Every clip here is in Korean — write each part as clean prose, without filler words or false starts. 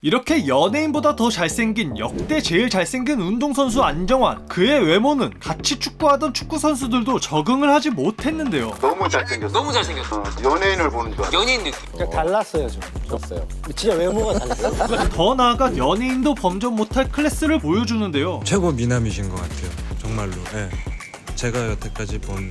이렇게 연예인보다 더 잘생긴 역대 제일 잘생긴 운동선수 안정환. 그의 외모는 같이 축구하던 축구선수들도 적응을 하지 못했는데요. 너무 잘생겼어. 너무 잘생겼어. 연예인을 보는 줄 알았어. 연예인 느낌. 그러니까 달랐어요 좀. 줬어요. 진짜 외모가 달랐어요. 더 나아가 연예인도 범접 못할 클래스를 보여주는데요. 최고 미남이신 것 같아요. 정말로. 예. 제가 여태까지 본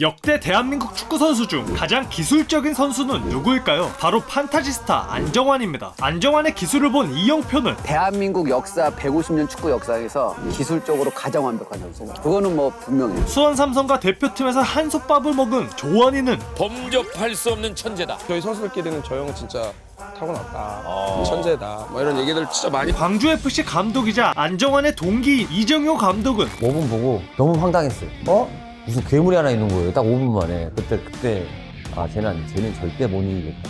역대 대한민국 축구선수 중 가장 기술적인 선수는 누구일까요? 바로 판타지스타 안정환입니다. 안정환의 기술을 본 이영표는 대한민국 역사 150년 축구 역사에서 기술적으로 가장 완벽한 선수. 그거는 뭐 분명해요. 수원 삼성과 대표팀에서 한솥밥을 먹은 조원희는 범접할 수 없는 천재다. 저희 선수들끼리는 저 형은 진짜 타고났다. 천재다. 뭐 이런 얘기들 진짜 많이. 광주FC 감독이자 안정환의 동기인 이정효 감독은 5분 보고 너무 황당했어요. 무슨 괴물이 하나 있는 거예요. 딱 5분 만에. 그때 쟤는 절대 못 이기겠다.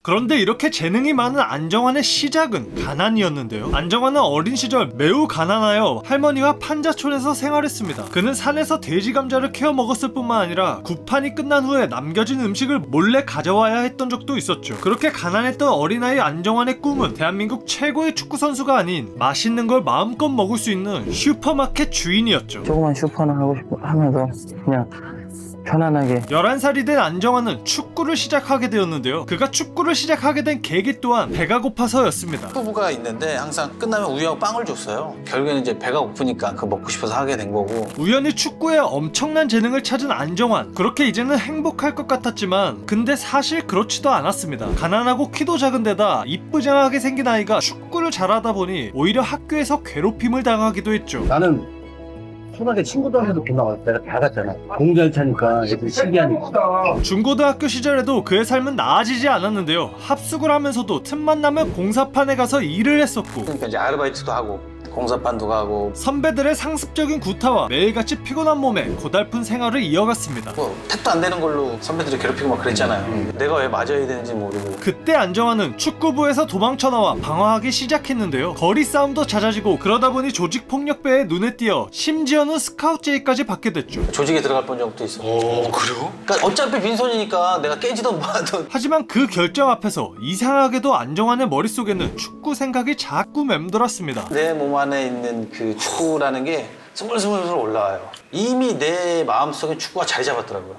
그런데 이렇게 재능이 많은 안정환의 시작은 가난이었는데요. 안정환은 어린 시절 매우 가난하여 할머니와 판자촌에서 생활했습니다. 그는 산에서 돼지 감자를 캐어 먹었을 뿐만 아니라 구판이 끝난 후에 남겨진 음식을 몰래 가져와야 했던 적도 있었죠. 그렇게 가난했던 어린아이 안정환의 꿈은 대한민국 최고의 축구선수가 아닌 맛있는 걸 마음껏 먹을 수 있는 슈퍼마켓 주인이었죠. 조그만 슈퍼나 하고 싶어 하면서 그냥 편안하게. 11살이 된 안정환은 축구를 시작하게 되었는데요. 그가 축구를 시작하게 된 계기 또한 배가 고파서였습니다. 후보가 있는데 항상 끝나면 우유하고 빵을 줬어요. 결국에는 이제 배가 고프니까 그거 먹고 싶어서 하게 된 거고. 우연히 축구에 엄청난 재능을 찾은 안정환. 그렇게 이제는 행복할 것 같았지만 근데 사실 그렇지도 않았습니다. 가난하고 키도 작은 데다 이쁘장하게 생긴 아이가 축구를 잘하다 보니 오히려 학교에서 괴롭힘을 당하기도 했죠. 나는 초등학교 친구들한테도 돈 나왔어. 내가 다 갔잖아. 공 잘 차니까 애들이 신기하니까. 중고등학교 시절에도 그의 삶은 나아지지 않았는데요. 합숙을 하면서도 틈만 나면 공사판에 가서 일을 했었고 그러니까 이제 아르바이트도 하고 공사판도 가고 선배들의 상습적인 구타와 매일같이 피곤한 몸에 고달픈 생활을 이어갔습니다. 뭐 택도 안 되는 걸로 선배들이 괴롭히고 막 그랬잖아요. 내가 왜 맞아야 되는지 모르고. 그때 안정환은 축구부에서 도망쳐 나와 방황하기 시작했는데요. 거리 싸움도 잦아지고 그러다 보니 조직폭력배의 눈에 띄어 심지어는 스카우트 제의까지 받게 됐죠. 조직에 들어갈 본 적도 있어. 그래요? 그러니까 어차피 빈손이니까 내가 깨지던 뭐하던. 하지만 그 결정 앞에서 이상하게도 안정환의 머릿속에는 축구 생각이 자꾸 맴돌았습니다. 내 몸 안에 있는 그 축구라는 게 스물스물 올라와요. 이미 내 마음속에 축구가 자리 잡았더라고요.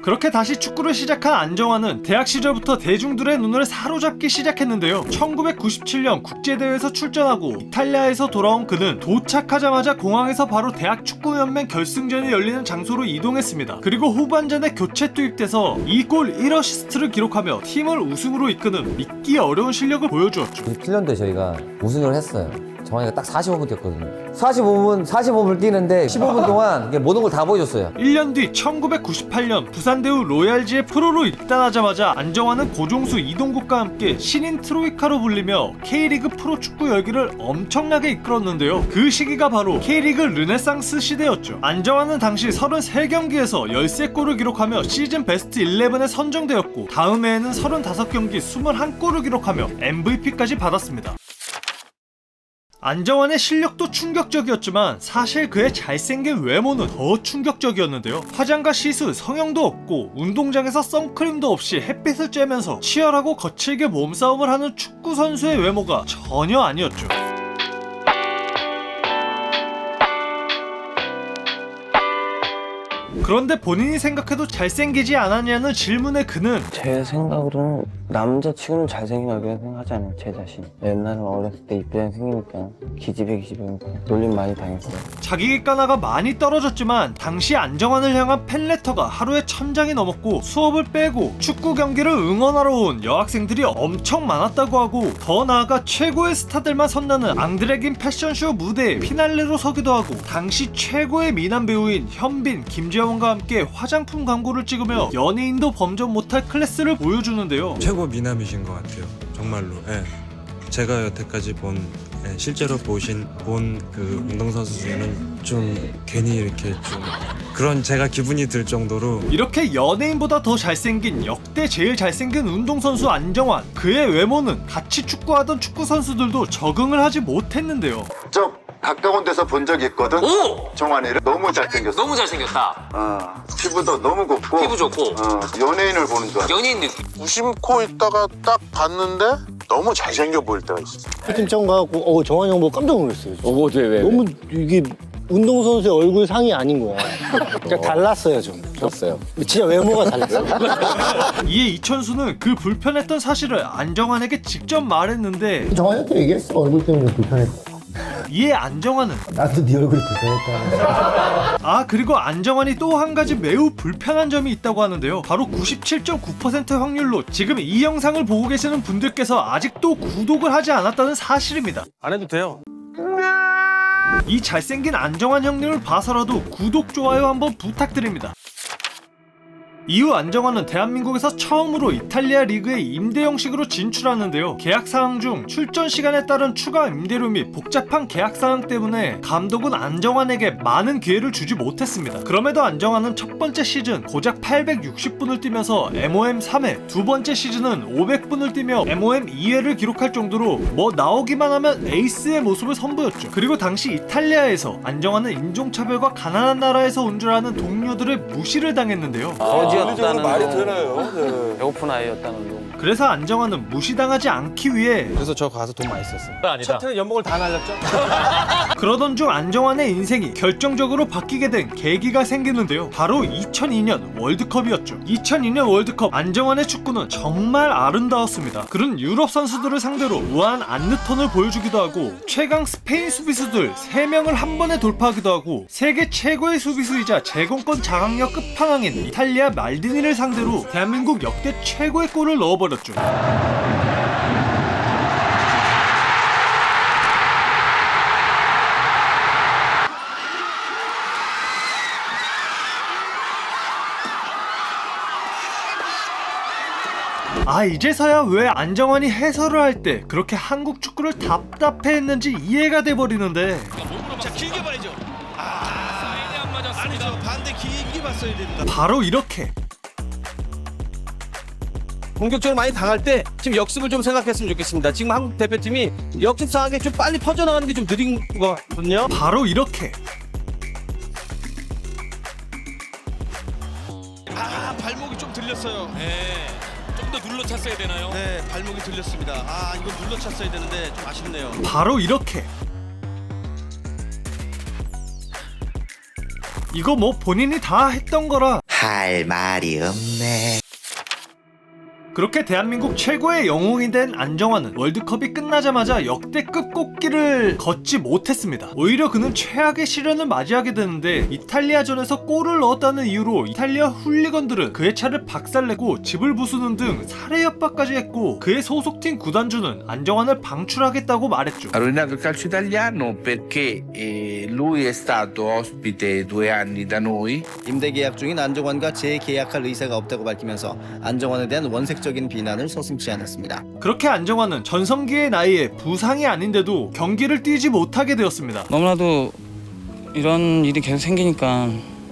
그렇게 다시 축구를 시작한 안정환은 대학 시절부터 대중들의 눈을 사로잡기 시작했는데요. 1997년 국제대회에서 출전하고 이탈리아에서 돌아온 그는 도착하자마자 공항에서 바로 대학 축구연맹 결승전이 열리는 장소로 이동했습니다. 그리고 후반전에 교체 투입돼서 2골 1어시스트를 기록하며 팀을 우승으로 이끄는 믿기 어려운 실력을 보여주었죠. 97년도에 저희가 우승을 했어요. 정환이가 딱 45분 뛰었거든요. 45분 뛰는데 15분 동안 이게 모든 걸 다 보여줬어요. 1년 뒤 1998년 부산대우 로얄지의 프로로 입단하자마자 안정환은 고종수 이동국과 함께 신인 트로이카로 불리며 K리그 프로축구 열기를 엄청나게 이끌었는데요. 그 시기가 바로 K리그 르네상스 시대였죠. 안정환은 당시 33경기에서 13골을 기록하며 시즌 베스트 11에 선정되었고 다음 해에는 35경기 21골을 기록하며 MVP까지 받았습니다. 안정환의 실력도 충격적이었지만 사실 그의 잘생긴 외모는 더 충격적이었는데요. 화장과 시술, 성형도 없고 운동장에서 선크림도 없이 햇빛을 쬐면서 치열하고 거칠게 몸싸움을 하는 축구선수의 외모가 전혀 아니었죠. 그런데 본인이 생각해도 잘생기지 않았냐는 질문에 그는 제 생각으로는 남자치고는 잘생긴 얼굴이라 생각하지 않아요. 제 자신. 옛날에 어렸을 때 이쁘게 생기니까 기집애니까 놀림 많이 당했어요. 자기 객관화가 많이 떨어졌지만 당시 안정환을 향한 팬레터가 하루에 1000장이 넘었고 수업을 빼고 축구 경기를 응원하러 온 여학생들이 엄청 많았다고 하고 더 나아가 최고의 스타들만 선나는 앙드레긴 패션쇼 무대에 피날레로 서기도 하고 당시 최고의 미남 배우인 현빈, 김재원과 함께 화장품 광고를 찍으며 연예인도 범접 못할 클래스를 보여주는데요. 최고 미남이신 것 같아요. 정말로. 예. 제가 여태까지 실제로 본 그 운동선수 중에는 좀 괜히 이렇게 좀 그런 제가 기분이 들 정도로. 이렇게 연예인보다 더 잘생긴 역대 제일 잘생긴 운동선수 안정환. 그의 외모는 같이 축구하던 축구선수들도 적응을 하지 못했는데요. 저 가까운 데서 본 적이 있거든. 오! 정환이를 너무 잘생겼어. 너무 잘생겼다. 피부도 너무 곱고. 피부 좋고. 연예인을 보는 줄 알아. 연예인 느낌. 무심코 있다가 딱 봤는데 너무 잘생겨 보일 때가 있어. 팀장 가고 정환이 형 보고 깜짝 놀랐어요. 왜? 너무 이게 운동선수의 얼굴 상이 아닌 거야. 그러니까 달랐어요 좀. 졌어요. 진짜 외모가 달랐어. 이에 이천수는 그 불편했던 사실을 안정환에게 직접 말했는데 정환이한테 얘기했어. 얼굴 때문에 불편했다. 이에 안정환은 나도 네 얼굴이 불편했다. 그리고 안정환이 또 한 가지 매우 불편한 점이 있다고 하는데요. 바로 97.9% 확률로 지금 이 영상을 보고 계시는 분들께서 아직도 구독을 하지 않았다는 사실입니다. 안 해도 돼요. 이 잘생긴 안정환 형님을 봐서라도 구독, 좋아요 한번 부탁드립니다. 이후 안정환은 대한민국에서 처음으로 이탈리아 리그에 임대 형식으로 진출하는데요. 계약 사항 중 출전 시간에 따른 추가 임대료 및 복잡한 계약 사항 때문에 감독은 안정환에게 많은 기회를 주지 못했습니다. 그럼에도 안정환은 첫 번째 시즌 고작 860분을 뛰면서 MOM 3회, 두 번째 시즌은 500분을 뛰며 MOM 2회를 기록할 정도로 뭐 나오기만 하면 에이스의 모습을 선보였죠. 그리고 당시 이탈리아에서 안정환은 인종차별과 가난한 나라에서 온 줄 아는 동료들의 무시를 당했는데요. 거지였다는 말이 둥, 되나요? 네. 배고픈 아이였다는 둥. 그래서 안정환은 무시당하지 않기 위해 그래서 저 가서 돈 많이 썼어요. 아니다. 첫 해는 연봉을 다 날렸죠. 그러던 중 안정환의 인생이 결정적으로 바뀌게 된 계기가 생기는데요. 바로 2002년 월드컵이었죠. 2002년 월드컵 안정환의 축구는 정말 아름다웠습니다. 그런 유럽 선수들을 상대로 우아한 안르톤을 보여주기도 하고 최강 스페인 수비수들 3명을 한 번에 돌파하기도 하고 세계 최고의 수비수이자 제공권 장악력 끝판왕인 이탈리아 말디니를 상대로 대한민국 역대 최고의 골을 넣어버렸죠. 이제서야 왜 안정환이 해설을 할 때 그렇게 한국 축구를 답답해했는지 이해가 돼버리는데 자, 길게 봐야죠. 사인이 안 맞았습니다. 아니죠. 반대 길게 봤어야 됩니다. 바로 이렇게 공격적으로 많이 당할 때 지금 역습을 좀 생각했으면 좋겠습니다. 지금 한국 대표팀이 역습 상하게 좀 빨리 퍼져나가는 게 좀 느린 것 같거든요. 바로 이렇게 발목이 좀 들렸어요. 네. 좀 더 눌러 찼어야 되나요? 네, 발목이 들렸습니다. 이건 눌러 찼어야 되는데 좀 아쉽네요. 바로 이렇게 이거 뭐 본인이 다 했던 거라 할 말이 없네. 그렇게 대한민국 최고의 영웅이 된 안정환은 월드컵이 끝나자마자 역대급 꽃길을 걷지 못했습니다. 오히려 그는 최악의 시련을 맞이하게 되는데 이탈리아전에서 골을 넣었다는 이유로 이탈리아 훌리건들은 그의 차를 박살내고 집을 부수는 등 살해 협박까지 했고 그의 소속팀 구단주는 안정환을 방출하겠다고 말했죠. Ha rovinato il calcio italiano perché lui è stato ospite 2 anni da noi. 임대 계약 중인 안정환과 재계약할 의사가 없다고 밝히면서 안정환에 대한 원색적인 비난을 서슴지 않았습니다. 그렇게 안정환은 전성기의 나이에 부상이 아닌데도 경기를 뛰지 못하게 되었습니다. 너무나도 이런 일이 계속 생기니까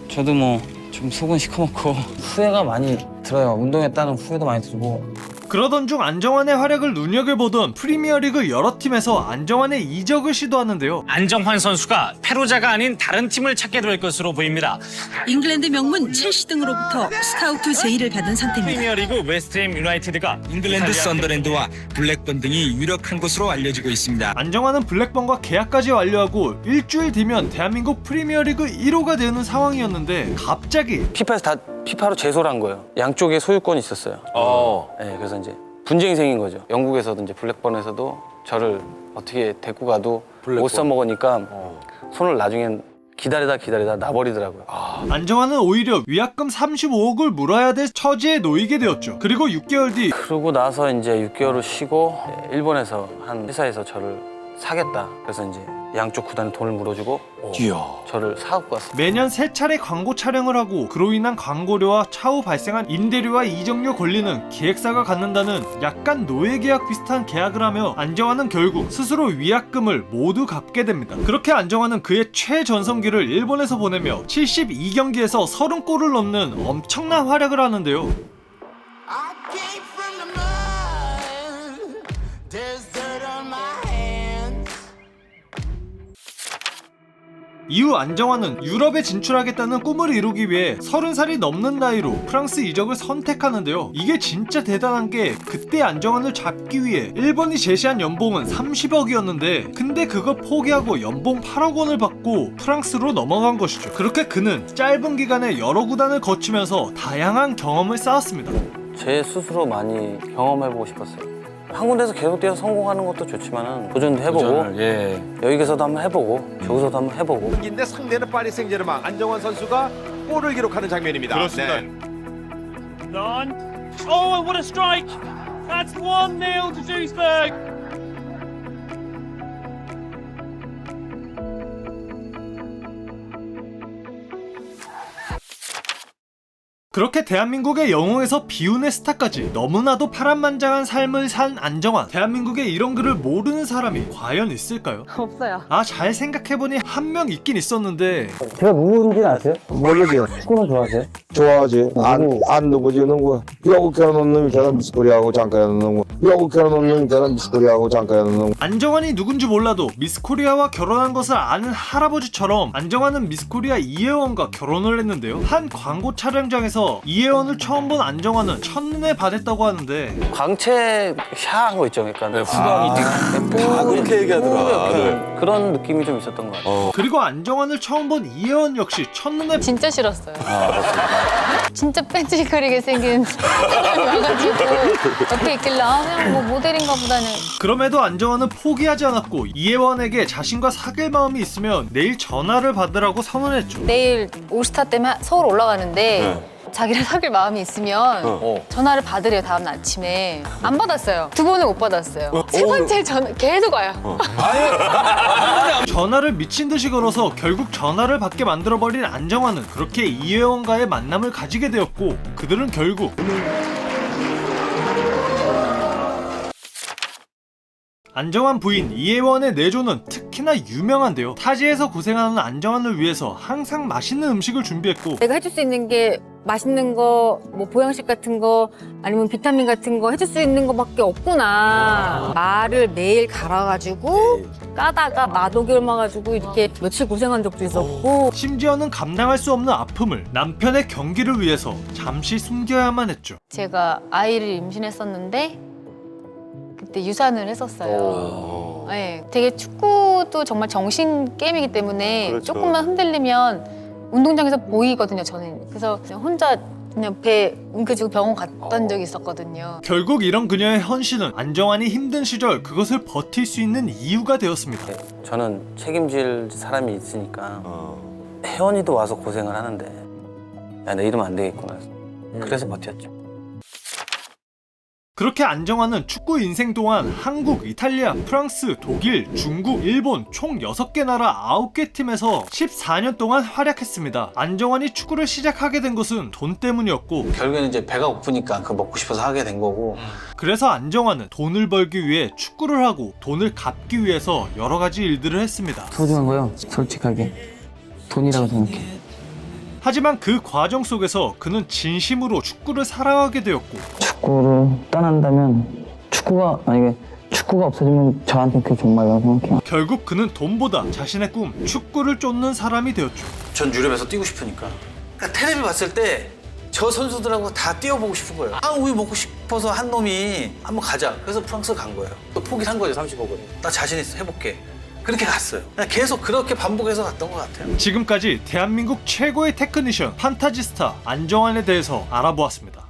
저도 뭐 좀 속은 시커멓고 후회가 많이 들어요. 운동했다는 후회도 많이 들고. 그러던 중 안정환의 활약을 눈여겨보던 프리미어리그 여러 팀에서 안정환의 이적을 시도하는데요. 안정환 선수가 페루자가 아닌 다른 팀을 찾게 될 것으로 보입니다. 잉글랜드 명문 첼시 등으로부터 스카우트 제의를 받은 상태입니다. 프리미어리그 웨스트햄 유나이티드가 잉글랜드 썬더랜드와 블랙번 등이 유력한 것으로 알려지고 있습니다. 안정환은 블랙번과 계약까지 완료하고 일주일 뒤면 대한민국 프리미어리그 1호가 되는 상황이었는데 갑자기 피파에서 다 피파로 제소를 한 거예요. 양쪽에 소유권이 있었어요. 네, 그래서 이제 분쟁이 생긴 거죠. 영국에서도 이제 블랙번에서도 저를 어떻게 데리고 가도 못 써먹으니까 손을 나중엔 기다리다 놔버리더라고요. 안정환은 오히려 위약금 35억을 물어야 될 처지에 놓이게 되었죠. 그리고 6개월 뒤 그러고 나서 이제 6개월을 쉬고 일본에서 한 회사에서 저를 사겠다. 그래서 이제 양쪽 구단에 돈을 물어주고 저를 사갖고 왔어요. 매년 3차례 광고 촬영을 하고 그로 인한 광고료와 차후 발생한 임대료와 이적료 권리는 기획사가 갖는다는 약간 노예계약 비슷한 계약을 하며 안정환은 결국 스스로 위약금을 모두 갚게 됩니다. 그렇게 안정환은 그의 최전성기를 일본에서 보내며 72경기에서 30골을 넣는 엄청난 활약을 하는데요. 이후 안정환은 유럽에 진출하겠다는 꿈을 이루기 위해 30살이 넘는 나이로 프랑스 이적을 선택하는데요. 이게 진짜 대단한 게 그때 안정환을 잡기 위해 일본이 제시한 연봉은 30억이었는데 근데 그걸 포기하고 연봉 8억 원을 받고 프랑스로 넘어간 것이죠. 그렇게 그는 짧은 기간에 여러 구단을 거치면서 다양한 경험을 쌓았습니다. 제 스스로 많이 경험해보고 싶었어요. 한 군데서 계속 뛰어서 성공하는 것도 좋지만은 도전도 해보고 여기 가서도 한번 해보고 저기서도 한번 해보고. 인데 상대는 파리 생제르맹 안정환 선수가 골을 기록하는 장면입니다. 그렇습니다. Oh, what a strike! That's 1-0 to Duisburg. 그렇게 대한민국의 영웅에서 비운의 스타까지 너무나도 파란만장한 삶을 산 안정환. 대한민국에 이런 글을 모르는 사람이 과연 있을까요? 없어요. 잘 생각해보니 한 명 있긴 있었는데 제가 누구인지는 아세요? 모르게요. 축구는 좋아하세요? 좋아하지. 안 누구지 누구. 야구 켜놓은 놈이 계란 미스코리하고 잠깐 놓는 거. 야구 켜놓은 놈이 계란 미스코리하고 잠깐 놓는 거. 안정환이 누군지 몰라도 미스코리아와 결혼한 것을 아는 할아버지처럼 안정환은 미스코리아 이혜원과 결혼을 했는데요. 한 광고 촬영장에서 이혜원을 처음 본 안정환은 첫눈에 반했다고 하는데 광채 샤한 거 있죠. 그러니까 후광이 그렇게 얘기하더라. 그런 느낌이 좀 있었던 것 같아요. 그리고 안정환을 처음 본 이혜원 역시 첫눈에 진짜 싫었어요. 진짜 뺀질거리게 생긴 사람이 와가지고 옆에 있길래 그냥 뭐 모델인가 보다는. 그럼에도 안정환은 포기하지 않았고 이혜원에게 자신과 사귈 마음이 있으면 내일 전화를 받으라고 선언했죠. 내일 올스타 때문에 서울 올라가는데 자기를 사귈 마음이 있으면 전화를 받으래요. 다음 아침에. 안 받았어요. 2번을 못 받았어요. 세 번째 전화 계속 와요. 전화를 미친 듯이 걸어서 결국 전화를 받게 만들어버린 안정환은 그렇게 이혜원과의 만남을 가지게 되었고 그들은 결국 안정환 부인 이혜원의 내조는 특히나 유명한데요. 타지에서 고생하는 안정환을 위해서 항상 맛있는 음식을 준비했고 내가 해줄 수 있는 게 맛있는 거, 뭐 보양식 같은 거, 아니면 비타민 같은 거 해줄 수 있는 거밖에 없구나. 말을 매일 갈아가지고 까다가 마독이 옮아가지고 이렇게 며칠 고생한 적도 있었고 심지어는 감당할 수 없는 아픔을 남편의 경기를 위해서 잠시 숨겨야만 했죠. 제가 아이를 임신했었는데 그때 유산을 했었어요. 네, 되게 축구도 정말 정신 게임이기 때문에 조금만 흔들리면 운동장에서 보이거든요, 저는. 그래서 그냥 혼자 그냥 배 웅크지고 병원 갔던 적이 있었거든요. 결국 이런 그녀의 헌신은 안정환이 힘든 시절 그것을 버틸 수 있는 이유가 되었습니다. 저는 책임질 사람이 있으니까 혜원이도 와서 고생을 하는데 야, 내 이러면 안 되겠구나. 그래서 버텼죠. 그렇게 안정환은 축구 인생 동안 한국, 이탈리아, 프랑스, 독일, 중국, 일본 총 6개 나라 9개 팀에서 14년 동안 활약했습니다. 안정환이 축구를 시작하게 된 것은 돈 때문이었고 결국에는 이제 배가 고프니까 그 먹고 싶어서 하게 된 거고 그래서 안정환은 돈을 벌기 위해 축구를 하고 돈을 갚기 위해서 여러 가지 일들을 했습니다. 소중한 거요. 솔직하게 돈이라고 생각해. 하지만 그 과정 속에서 그는 진심으로 축구를 사랑하게 되었고 축구를 떠난다면 만약에 축구가 없어지면 저한테 그게 정말이라고 생각해요. 결국 그는 돈보다 자신의 꿈, 축구를 쫓는 사람이 되었죠. 전 유럽에서 뛰고 싶으니까. 그러니까 텔레비 봤을 때 저 선수들하고 다 뛰어보고 싶은 거예요. 우유 먹고 싶어서 한 놈이 한번 가자. 그래서 프랑스 간 거예요. 또 포기를 한 거죠, 30억을. 나 자신 있어, 해볼게. 그렇게 갔어요. 그냥 계속 그렇게 반복해서 갔던 것 같아요. 지금까지 대한민국 최고의 테크니션, 판타지스타 안정환에 대해서 알아보았습니다.